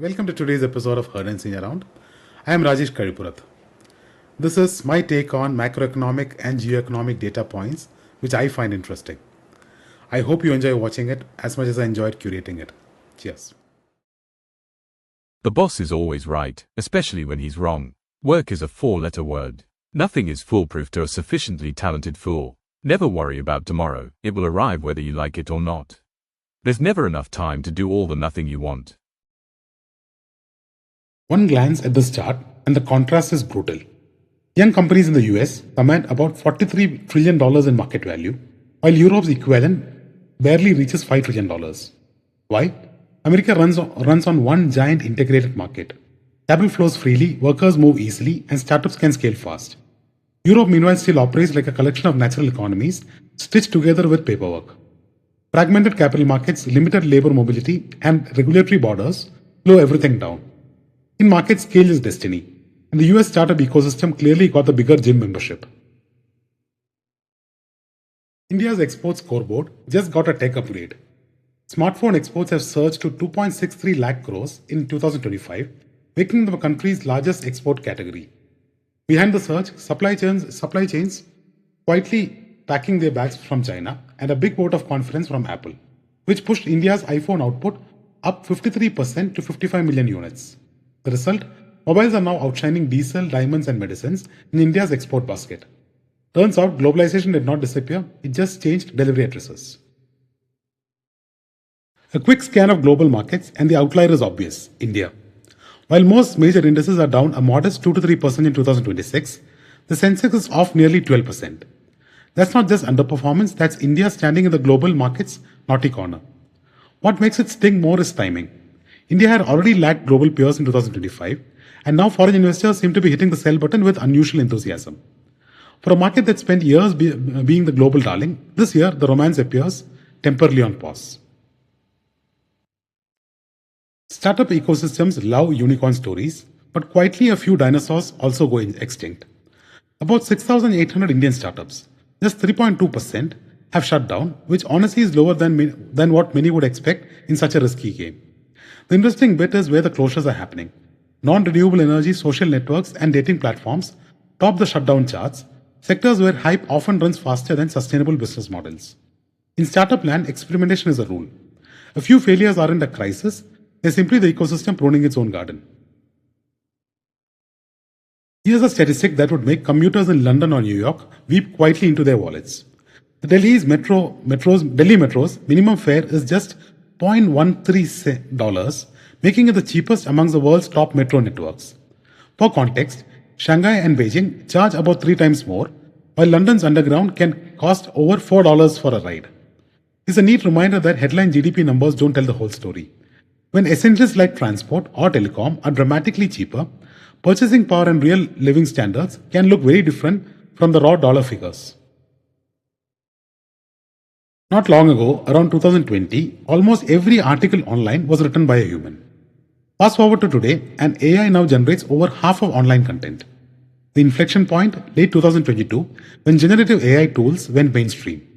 Welcome to today's episode of Heard and Seen Around. I am Rajesh Karipurath. This is my take on macroeconomic and geoeconomic data points, which I find interesting. I hope you enjoy watching it as much as I enjoyed curating it. Cheers. The boss is always right, especially when he's wrong. Work is a four-letter word. Nothing is foolproof to a sufficiently talented fool. Never worry about tomorrow, it will arrive whether you like it or not. There's never enough time to do all the nothing you want. One glance at this chart and the contrast is brutal. Young companies in the US command about $43 trillion in market value, while Europe's equivalent barely reaches $5 trillion. Why? America runs on one giant integrated market. Capital flows freely, workers move easily, and startups can scale fast. Europe, meanwhile, still operates like a collection of natural economies stitched together with paperwork. Fragmented capital markets, limited labor mobility, and regulatory borders slow everything down. In markets, scale is destiny, and the US startup ecosystem clearly got the bigger gym membership. India's export scoreboard just got a tech upgrade. Smartphone exports have surged to 2.63 lakh crores in 2025, making them the country's largest export category. Behind the surge, supply chains quietly packing their bags from China, and a big vote of confidence from Apple, which pushed India's iPhone output up 53% to 55 million units. The result? Mobiles are now outshining diesel, diamonds, and medicines in India's export basket. Turns out globalization did not disappear, it just changed delivery addresses. A quick scan of global markets and the outlier is obvious, India. While most major indices are down a modest 2 to 3% in 2026, the Sensex is off nearly 12%. That's not just underperformance, that's India standing in the global market's naughty corner. What makes it sting more is timing. India had already lagged global peers in 2025, and now foreign investors seem to be hitting the sell button with unusual enthusiasm. For a market that spent years being the global darling, this year the romance appears temporarily on pause. Startup ecosystems love unicorn stories, but quietly a few dinosaurs also go extinct. About 6,800 Indian startups, just 3.2%, have shut down, which honestly is lower than what many would expect in such a risky game. The interesting bit is where the closures are happening. Non-renewable energy, social networks, and dating platforms top the shutdown charts, sectors where hype often runs faster than sustainable business models. In startup land, experimentation is a rule. A few failures aren't a crisis, they're simply the ecosystem pruning its own garden. Here's a statistic that would make commuters in London or New York weep quietly into their wallets. The Delhi Metro's minimum fare is just $0.13, making it the cheapest amongst the world's top metro networks. For context, Shanghai and Beijing charge about 3 times more, while London's underground can cost over $4 for a ride. It's a neat reminder that headline GDP numbers don't tell the whole story. When essentials like transport or telecom are dramatically cheaper, purchasing power and real living standards can look very different from the raw dollar figures. Not long ago, around 2020, almost every article online was written by a human. Fast forward to today, and AI now generates over half of online content. The inflection point, late 2022, when generative AI tools went mainstream.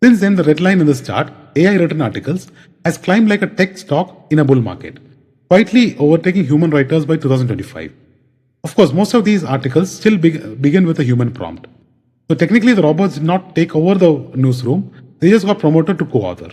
Since then, the red line in this chart, AI-written articles, has climbed like a tech stock in a bull market, quietly overtaking human writers by 2025. Of course, most of these articles still begin with a human prompt. So technically, the robots did not take over the newsroom, they just got promoted to co-author.